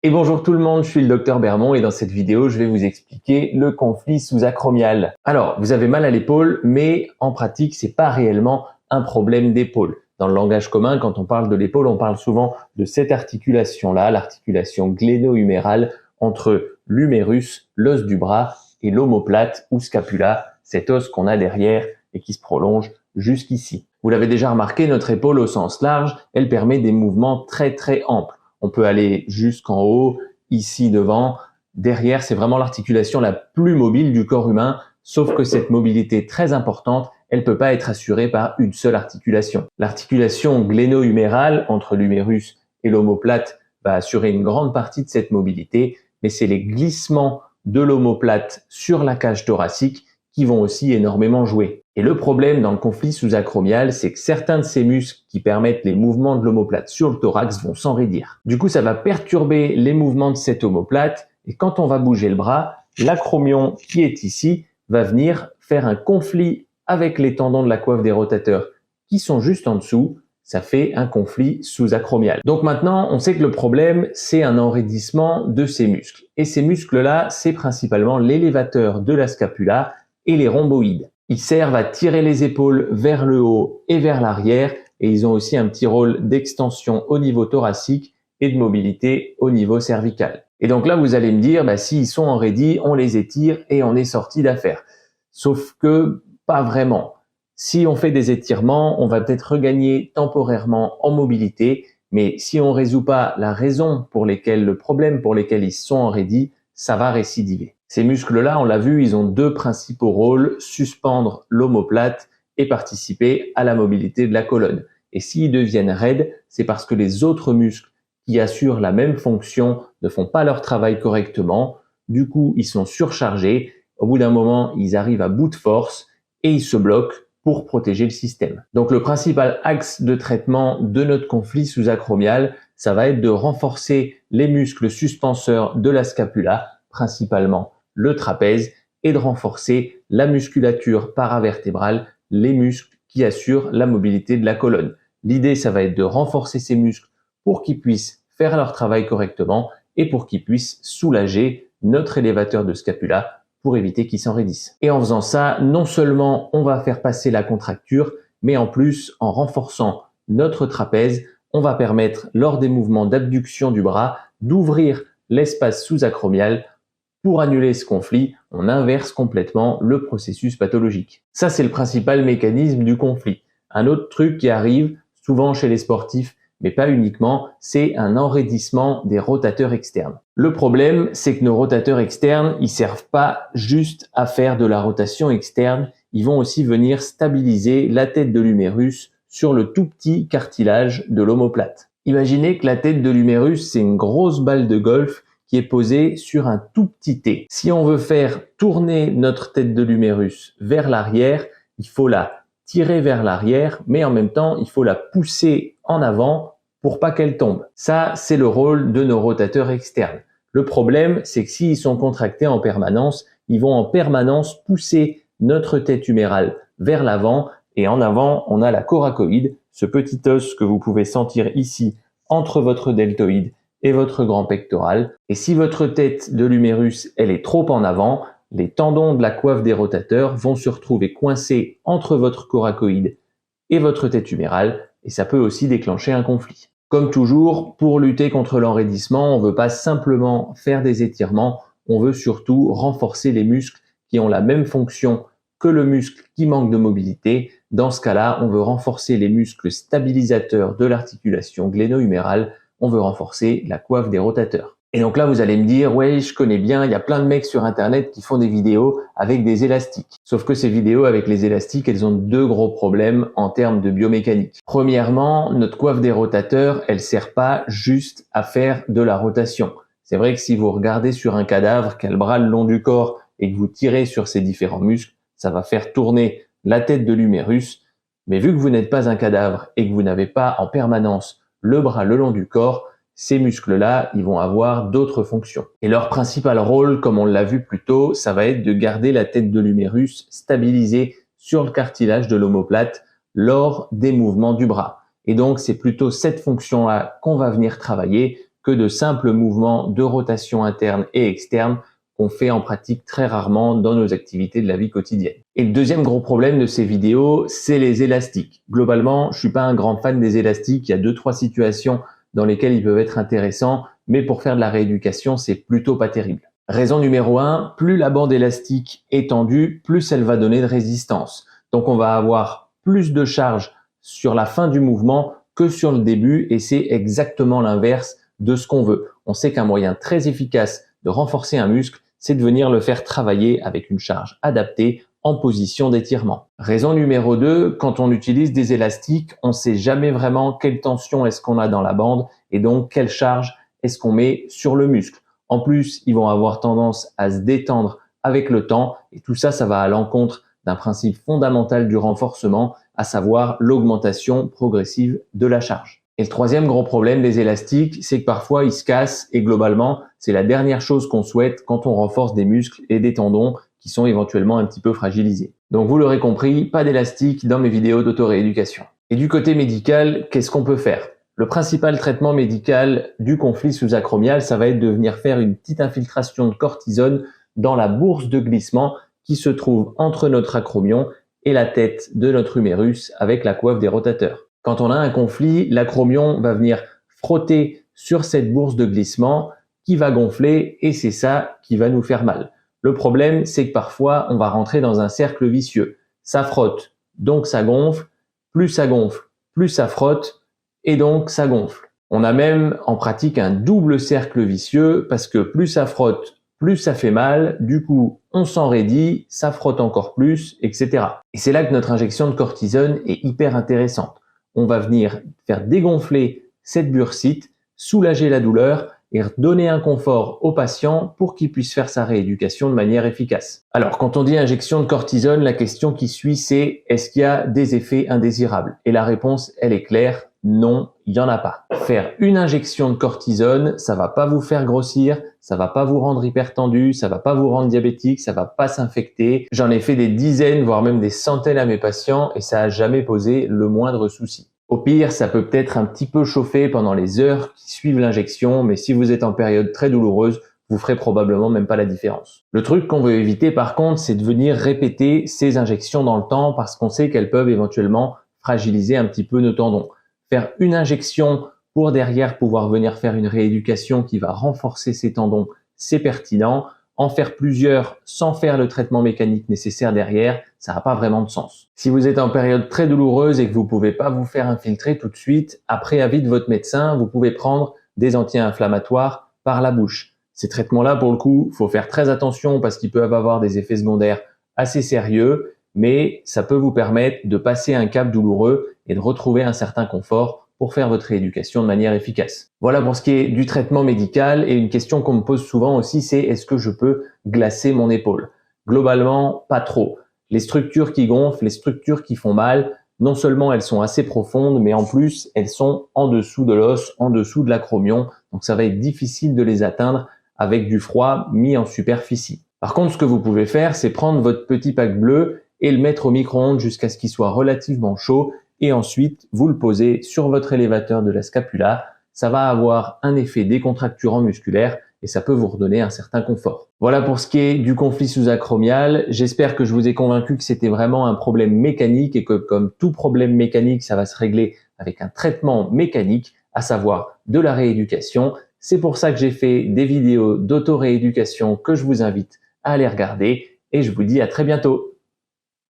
Et bonjour tout le monde, je suis le docteur Bermond et dans cette vidéo, je vais vous expliquer le conflit sous-acromial. Alors, vous avez mal à l'épaule, mais en pratique, c'est pas réellement un problème d'épaule. Dans le langage commun, quand on parle de l'épaule, on parle souvent de cette articulation-là, l'articulation gléno-humérale entre l'humérus, l'os du bras, et l'omoplate ou scapula, cet os qu'on a derrière et qui se prolonge jusqu'ici. Vous l'avez déjà remarqué, notre épaule au sens large, elle permet des mouvements très amples. On peut aller jusqu'en haut, ici devant. Derrière, c'est vraiment l'articulation la plus mobile du corps humain, sauf que cette mobilité très importante, elle ne peut pas être assurée par une seule articulation. L'articulation gléno-humérale entre l'humérus et l'omoplate va assurer une grande partie de cette mobilité, mais c'est les glissements de l'omoplate sur la cage thoracique qui vont aussi énormément jouer. Et le problème dans le conflit sous-acromial, c'est que certains de ces muscles qui permettent les mouvements de l'omoplate sur le thorax vont s'enraidir. Du coup, ça va perturber les mouvements de cette omoplate et quand on va bouger le bras, l'acromion qui est ici va venir faire un conflit avec les tendons de la coiffe des rotateurs qui sont juste en dessous. Ça fait un conflit sous-acromial. Donc maintenant, on sait que le problème, c'est un enraidissement de ces muscles. Et ces muscles-là, c'est principalement l'élévateur de la scapula et les rhomboïdes. Ils servent à tirer les épaules vers le haut et vers l'arrière et ils ont aussi un petit rôle d'extension au niveau thoracique et de mobilité au niveau cervical. Et donc là, vous allez me dire, s'ils sont enraidis, on les étire et on est sorti d'affaire. Sauf que pas vraiment. Si on fait des étirements, on va peut-être regagner temporairement en mobilité, mais si on ne résout pas la raison pour lesquelles, le problème pour lesquels ils sont enraidis, ça va récidiver. Ces muscles-là, on l'a vu, ils ont deux principaux rôles, suspendre l'omoplate et participer à la mobilité de la colonne. Et s'ils deviennent raides, c'est parce que les autres muscles qui assurent la même fonction ne font pas leur travail correctement. Du coup, ils sont surchargés. Au bout d'un moment, ils arrivent à bout de force et ils se bloquent pour protéger le système. Donc le principal axe de traitement de notre conflit sous-acromial, ça va être de renforcer les muscles suspenseurs de la scapula, principalement le trapèze, et de renforcer la musculature paravertébrale, les muscles qui assurent la mobilité de la colonne. L'idée, ça va être de renforcer ces muscles pour qu'ils puissent faire leur travail correctement et pour qu'ils puissent soulager notre élévateur de scapula pour éviter qu'il s'enraidisse. Et en faisant ça, non seulement on va faire passer la contracture, mais en plus, en renforçant notre trapèze, on va permettre, lors des mouvements d'abduction du bras, d'ouvrir l'espace sous-acromial. Pour annuler ce conflit, on inverse complètement le processus pathologique. Ça, c'est le principal mécanisme du conflit. Un autre truc qui arrive souvent chez les sportifs, mais pas uniquement, c'est un enraidissement des rotateurs externes. Le problème, c'est que nos rotateurs externes, ils servent pas juste à faire de la rotation externe, ils vont aussi venir stabiliser la tête de l'humérus sur le tout petit cartilage de l'omoplate. Imaginez que la tête de l'humérus, c'est une grosse balle de golf qui est posée sur un tout petit T. Si on veut faire tourner notre tête de l'humérus vers l'arrière, il faut la tirer vers l'arrière, mais en même temps, il faut la pousser en avant pour pas qu'elle tombe. Ça, c'est le rôle de nos rotateurs externes. Le problème, c'est que s'ils sont contractés en permanence, ils vont en permanence pousser notre tête humérale vers l'avant, et en avant, on a la coracoïde, ce petit os que vous pouvez sentir ici entre votre deltoïde et votre grand pectoral. Et si votre tête de l'humérus, elle est trop en avant, les tendons de la coiffe des rotateurs vont se retrouver coincés entre votre coracoïde et votre tête humérale, et ça peut aussi déclencher un conflit. Comme toujours, pour lutter contre l'enraidissement, on ne veut pas simplement faire des étirements, on veut surtout renforcer les muscles qui ont la même fonction que le muscle qui manque de mobilité. Dans ce cas-là, on veut renforcer les muscles stabilisateurs de l'articulation gléno-humérale, on veut renforcer la coiffe des rotateurs. Et donc là, vous allez me dire, ouais, je connais bien, il y a plein de mecs sur Internet qui font des vidéos avec des élastiques. Sauf que ces vidéos avec les élastiques, elles ont deux gros problèmes en termes de biomécanique. Premièrement, notre coiffe des rotateurs, elle sert pas juste à faire de la rotation. C'est vrai que si vous regardez sur un cadavre qui a le bras le long du corps et que vous tirez sur ces différents muscles, ça va faire tourner la tête de l'humérus. Mais vu que vous n'êtes pas un cadavre et que vous n'avez pas en permanence le bras le long du corps, ces muscles-là, ils vont avoir d'autres fonctions. Et leur principal rôle, comme on l'a vu plus tôt, ça va être de garder la tête de l'humérus stabilisée sur le cartilage de l'omoplate lors des mouvements du bras. Et donc, c'est plutôt cette fonction-là qu'on va venir travailler que de simples mouvements de rotation interne et externe qu'on fait en pratique très rarement dans nos activités de la vie quotidienne. Et le deuxième gros problème de ces vidéos, c'est les élastiques. Globalement, je suis pas un grand fan des élastiques. Il y a 2-3 situations dans lesquelles ils peuvent être intéressants, mais pour faire de la rééducation, c'est plutôt pas terrible. Raison numéro 1, plus la bande élastique est tendue, plus elle va donner de résistance. Donc on va avoir plus de charge sur la fin du mouvement que sur le début, et c'est exactement l'inverse de ce qu'on veut. On sait qu'un moyen très efficace de renforcer un muscle, c'est de venir le faire travailler avec une charge adaptée en position d'étirement. Raison numéro 2, quand on utilise des élastiques, on ne sait jamais vraiment quelle tension est-ce qu'on a dans la bande et donc quelle charge est-ce qu'on met sur le muscle. En plus, ils vont avoir tendance à se détendre avec le temps et tout ça, ça va à l'encontre d'un principe fondamental du renforcement, à savoir l'augmentation progressive de la charge. Et le troisième gros problème des élastiques, c'est que parfois ils se cassent et globalement, c'est la dernière chose qu'on souhaite quand on renforce des muscles et des tendons qui sont éventuellement un petit peu fragilisés. Donc vous l'aurez compris, pas d'élastique dans mes vidéos d'auto-rééducation. Et du côté médical, qu'est-ce qu'on peut faire? Le principal traitement médical du conflit sous-acromial, ça va être de venir faire une petite infiltration de cortisone dans la bourse de glissement qui se trouve entre notre acromion et la tête de notre humérus avec la coiffe des rotateurs. Quand on a un conflit, l'acromion va venir frotter sur cette bourse de glissement qui va gonfler et c'est ça qui va nous faire mal. Le problème, c'est que parfois, on va rentrer dans un cercle vicieux. Ça frotte, donc ça gonfle, plus ça frotte et donc ça gonfle. On a même en pratique un double cercle vicieux parce que plus ça frotte, plus ça fait mal, du coup on s'enraidit, ça frotte encore plus, etc. Et c'est là que notre injection de cortisone est hyper intéressante. On va venir faire dégonfler cette bursite, soulager la douleur et donner un confort au patient pour qu'il puisse faire sa rééducation de manière efficace. Alors quand on dit injection de cortisone, la question qui suit c'est est-ce qu'il y a des effets indésirables? Et la réponse elle est claire, non, il n'y en a pas. Faire une injection de cortisone, ça va pas vous faire grossir, ça va pas vous rendre hypertendu, ça va pas vous rendre diabétique, ça va pas s'infecter. J'en ai fait des dizaines, voire même des centaines à mes patients et ça a jamais posé le moindre souci. Au pire, ça peut peut-être un petit peu chauffer pendant les heures qui suivent l'injection, mais si vous êtes en période très douloureuse, vous ferez probablement même pas la différence. Le truc qu'on veut éviter par contre, c'est de venir répéter ces injections dans le temps parce qu'on sait qu'elles peuvent éventuellement fragiliser un petit peu nos tendons. Faire une injection pour derrière pouvoir venir faire une rééducation qui va renforcer ces tendons, c'est pertinent. En faire plusieurs sans faire le traitement mécanique nécessaire derrière, ça n'a pas vraiment de sens. Si vous êtes en période très douloureuse et que vous ne pouvez pas vous faire infiltrer tout de suite, après avis de votre médecin, vous pouvez prendre des anti-inflammatoires par la bouche. Ces traitements-là, pour le coup, il faut faire très attention parce qu'ils peuvent avoir des effets secondaires assez sérieux, mais ça peut vous permettre de passer un cap douloureux et de retrouver un certain confort pour faire votre rééducation de manière efficace. Voilà pour ce qui est du traitement médical et une question qu'on me pose souvent aussi, c'est est-ce que je peux glacer mon épaule? Globalement, pas trop. Les structures qui gonflent, les structures qui font mal, non seulement elles sont assez profondes, mais en plus elles sont en dessous de l'os, en dessous de l'acromion, donc ça va être difficile de les atteindre avec du froid mis en superficie. Par contre, ce que vous pouvez faire, c'est prendre votre petit pack bleu et le mettre au micro-ondes jusqu'à ce qu'il soit relativement chaud et ensuite vous le posez sur votre élévateur de la scapula. Ça va avoir un effet décontracturant musculaire et ça peut vous redonner un certain confort. Voilà pour ce qui est du conflit sous-acromial. J'espère que je vous ai convaincu que c'était vraiment un problème mécanique et que comme tout problème mécanique, ça va se régler avec un traitement mécanique, à savoir de la rééducation. C'est pour ça que j'ai fait des vidéos d'auto-rééducation que je vous invite à aller regarder et je vous dis à très bientôt.